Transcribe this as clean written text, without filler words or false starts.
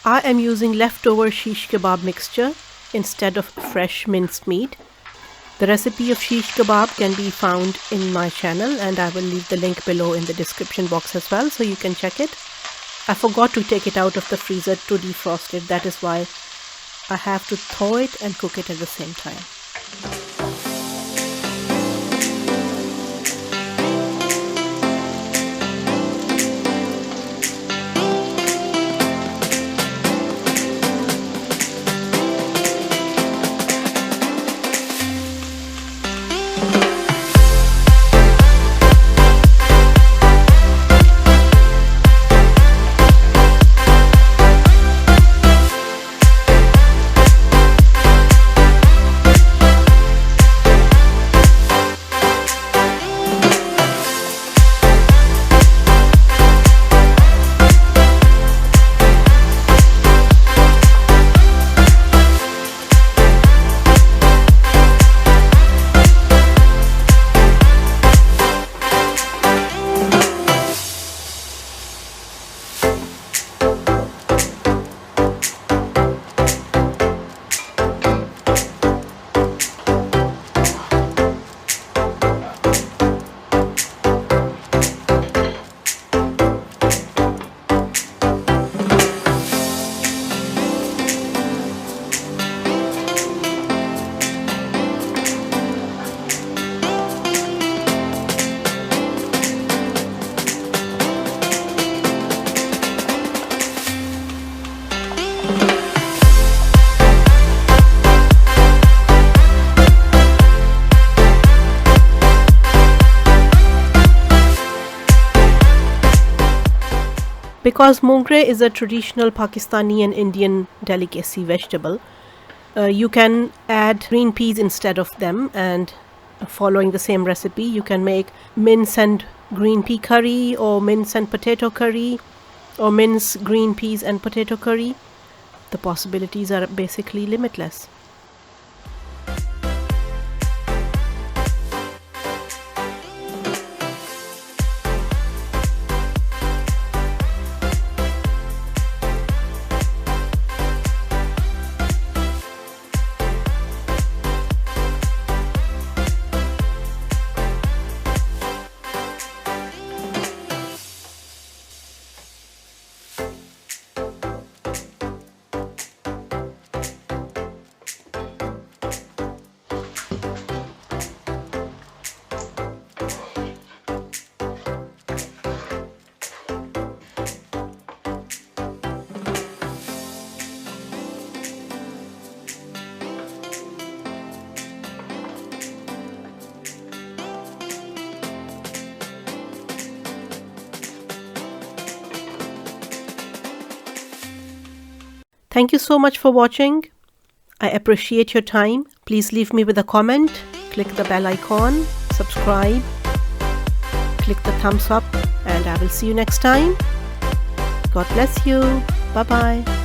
I am using leftover shish kebab mixture instead of fresh minced meat. The recipe of shish kebab can be found in my channel, and I will leave the link below in the description box as well, so you can check it. I forgot to take it out of the freezer to defrost it. That is why I have to thaw it and cook it at the same time. Because Mongre is a traditional Pakistani and Indian delicacy vegetable, you can add green peas instead of them, and following the same recipe you can make mince and green pea curry, or mince and potato curry, or mince, green peas and potato curry. The possibilities are basically limitless. Thank you so much for watching. I appreciate your time. Please leave me with a comment, click the bell icon, subscribe, click the thumbs up, and I will see you next time. God bless you. Bye bye.